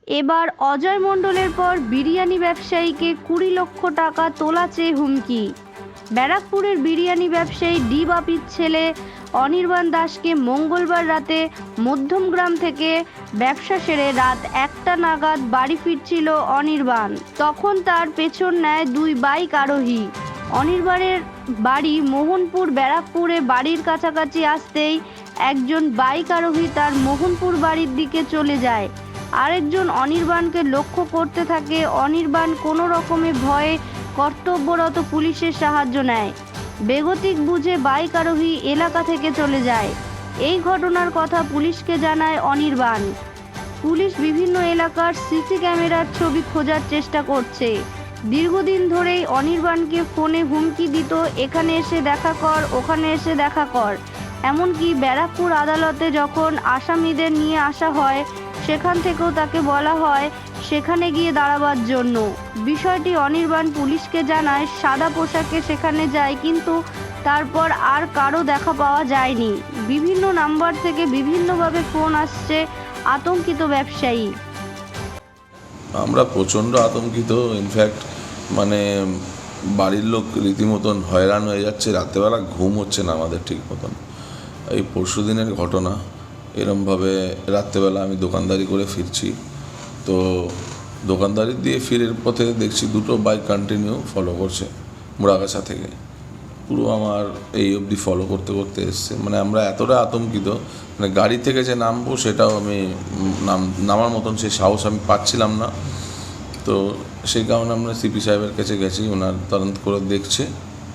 এবার অজয় মণ্ডলের পর বিরিয়ানি ব্যবসায়ীকে 20 লক্ষ টাকা তোলা চেয়ে হুমকি। ব্যারাকপুরের বিরিয়ানি ব্যবসায়ী ডি বাপির ছেলে অনির্বাণ দাসকে মঙ্গলবার রাতে মধ্যমগ্রাম থেকে ব্যবসা সেরে রাত 1টা নাগাদ বাড়ি ফিরছিল অনির্বাণ। তখন তার পেছন নেয় 2 বাইক আরোহী। অনির্বাণের বাড়ি মোহনপুর। ব্যারাকপুরে বাড়ির কাছাকাছি আসতেই একজন বাইক আরোহী তার মোহনপুর বাড়ির দিকে চলে যায়। আরেকজন অনির্বাণকে লক্ষ্য করতে থাকে। অনির্বাণ কোনো রকমে ভয়ে কর্তব্যরত পুলিশের সাহায্য নেয়। বেগতিক বুঝে বাইক আরোহী এলাকা থেকে চলে যায়। এই ঘটনার কথা পুলিশকে জানায় অনির্বাণ। পুলিশ বিভিন্ন এলাকার সিসি ক্যামেরার ছবি খোঁজার চেষ্টা করছে। দীর্ঘদিন ধরেই অনির্বাণকে ফোনে হুমকি দিত, এখানে এসে দেখা কর, ওখানে এসে দেখা কর। এমনকি ব্যারাকপুর আদালতে যখন আসামিদের নিয়ে আসা হয় সেখান থেকেও তাকে বলা হয় সেখানে গিয়ে দাঁড়াবার জন্য। বিষয়টি অনির্বাণ পুলিশকে জানায়। সাদা পোশাকে সেখানে যায়, কিন্তু তারপর আর কারো দেখা পাওয়া যায়নি। বিভিন্ন নাম্বার থেকে বিভিন্নভাবে ফোন আসছে। আতঙ্কিত ব্যবসায়ী। আমরা প্রচণ্ড আতঙ্কিত। ইনফ্যাক্ট মানে বাড়ির লোক রীতিমতন হয়রান হয়ে যাচ্ছে। রাতেবেলা ঘুম হচ্ছে না আমাদের ঠিক মতন। এই পরশু দিনের ঘটনা। এরমভাবে রাত্রেবেলা আমি দোকানদারি করে ফিরছি, তো দোকানদারি দিয়ে ফিরের পথে দেখছি 2টো বাইক কন্টিনিউ ফলো করছে মুড়াগাছা থেকে। পুরো আমার এই অবধি ফলো করতে করতে এসছে। মানে আমরা এতটা আতঙ্কিত, মানে গাড়ি থেকে যে নামবো সেটাও আমি নামার মতন সেই সাহস আমি পাচ্ছিলাম না। তো সেই কারণে আমরা সিপি সাহেবের কাছে গেছি। ওনার তদন্ত করে দেখছে,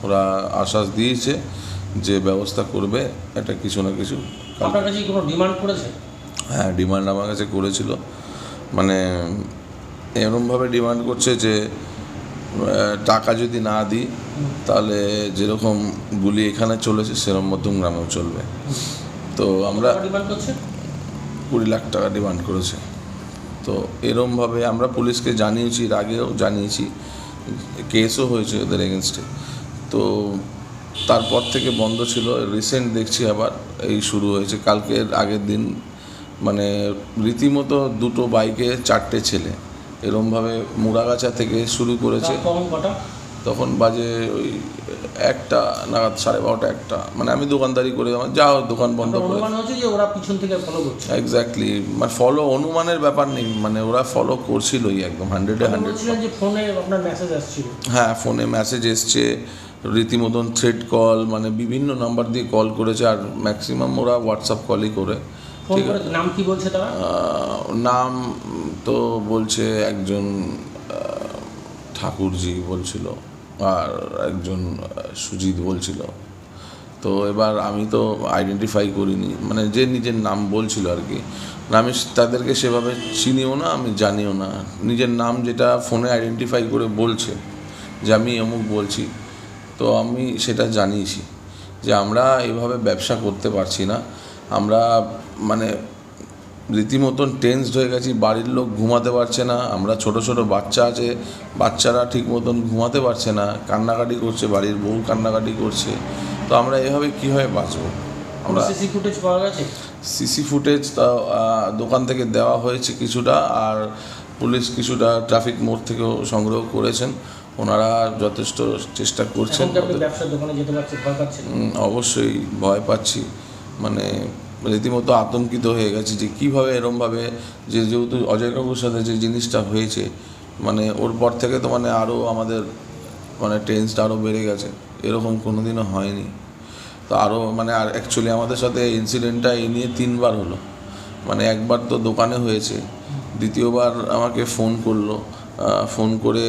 ওরা আশ্বাস দিয়েছে যে ব্যবস্থা করবে এটা কিছু না কিছু। আপনার কাছে কোনো ডিমান্ড করেছে? হ্যাঁ, ডিমান্ড আমার কাছে করেছিল। মানে এরমভাবে ডিমান্ড করছে যে টাকা যদি না দিই তাহলে যেরকম গুলি এখানে চলেছে সেরকম মধ্যমগ্রামেও চলবে। তো আমরা ডিমান্ড করছে 20 লাখ টাকা ডিমান্ড করেছে। তো এরমভাবে আমরা পুলিশকে জানিয়েছি, এর আগেও জানিয়েছি, কেসও হয়েছে ওদের এগেনস্টে। তো তারপর থেকে বন্ধ ছিল। রিসেন্ট দেখছি আবার এই শুরু হয়েছে। কালকের আগের দিন মানে রীতিমতো 2টো বাইকে 4টে ছেলে এরমভাবে মুড়াগাছা থেকে শুরু করেছে। তখন বাজে ওই 1টা নাগাদ, 12:30 1টা। মানে আমি দোকানদারি করে আমার যা দোকান বন্ধ করে ওরা পিছন থেকে ফলো করছে। এক্স্যাক্টলি, মানে ফলো অনুমানের ব্যাপার নেই, মানে ওরা ফলো করছিলই একদম 100-এ 100। যে ফোনে আপনার মেসেজ আসছিল? হ্যাঁ, ফোনে মেসেজ এসছে, রীতিমতন থ্রেড কল, মানে বিভিন্ন নাম্বার দিয়ে কল করেছে। আর ম্যাক্সিমাম ওরা হোয়াটসঅ্যাপ কলই করে। ঠিক আছে, নাম কি বলছে তারা? নাম তো বলছে একজন ঠাকুরজি বলছিল, আর একজন সুজিত বলছিল। তো এবার আমি তো আইডেন্টিফাই করিনি, মানে যে নিজের নাম বলছিল আর কি। আমি তাদেরকে সেভাবে চিনিও না, আমি জানিও না। নিজের নাম যেটা ফোনে আইডেন্টিফাই করে বলছে যে আমি অমুক বলছি, তো আমি সেটা জানিয়েছি যে আমরা এভাবে ব্যবসা করতে পারছি না। আমরা মানে রীতিমতন টেন্সড হয়ে গেছি। বাড়ির লোক ঘুমাতে পারছে না। আমরা ছোট ছোট বাচ্চা আছে, বাচ্চারা ঠিক মতন ঘুমাতে পারছে না, কান্নাকাটি করছে, বাড়ির বউ কান্নাকাটি করছে। তো আমরা এভাবে কীভাবে বাঁচবো? আমরা সিসি ফুটেজ পাওয়া গেছে? সিসি ফুটেজ তা দোকান থেকে দেওয়া হয়েছে কিছুটা, আর পুলিশ কিছুটা ট্রাফিক মোড় থেকেও সংগ্রহ করেছেন। ওনারা যথেষ্ট চেষ্টা করছেন। ব্যবসার দোকানে যেতে পারছে, ভয় পাচ্ছেন? অবশ্যই ভয় পাচ্ছি। মানে রীতিমতো আতঙ্কিত হয়ে গেছি যে কীভাবে এরমভাবে, যেহেতু অজয় কাকুর সাথে যে জিনিসটা হয়েছে, মানে ওর পর থেকে তো মানে আরও আমাদের মানে টেন্সটা আরও বেড়ে গেছে। এরকম কোনো দিনও হয়নি। তো আরও মানে আর অ্যাকচুয়ালি আমাদের সাথে ইনসিডেন্টটা এই নিয়ে 3বার হলো। মানে একবার তো দোকানে হয়েছে, দ্বিতীয়বার আমাকে ফোন করলো, ফোন করে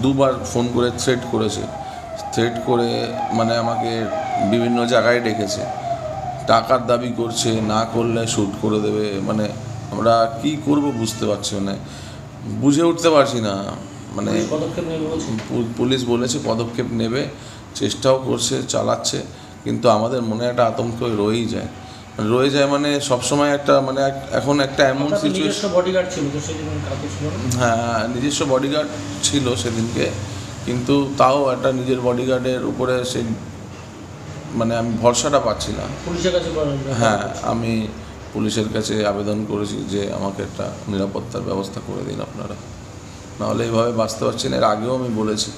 2বার ফোন করে থ্রেট করেছে। থ্রেট করে মানে আমাকে বিভিন্ন জায়গায় ডেকেছে, টাকার দাবি করছে, না করলে শ্যুট করে দেবে। মানে আমরা কি করব বুঝতে পারছি, মানে বুঝে উঠতে পারছি না। মানে পুলিশ বলেছে পদক্ষেপ নেবে, চেষ্টাও করছে, চালাচ্ছে, কিন্তু আমাদের মনে একটা আতঙ্ক রয়েই যায়। মানে সবসময় একটা মানে এখন একটা এমন সিচুয়েশন। বডিগার্ড ছিল তো সেদিন? হ্যাঁ, নিজস্ব বডিগার্ড ছিল সেদিনকে, কিন্তু তাও একটা নিজের বডিগার্ডের উপরে সে মানে আমি ভরসাটা পাচ্ছি না। পুলিশের কাছে? হ্যাঁ, আমি পুলিশের কাছে আবেদন করেছি যে আমাকে একটা নিরাপত্তার ব্যবস্থা করে দিন আপনারা, নাহলে এইভাবে বাঁচতে পারছি না। এর আগেও আমি বলেছি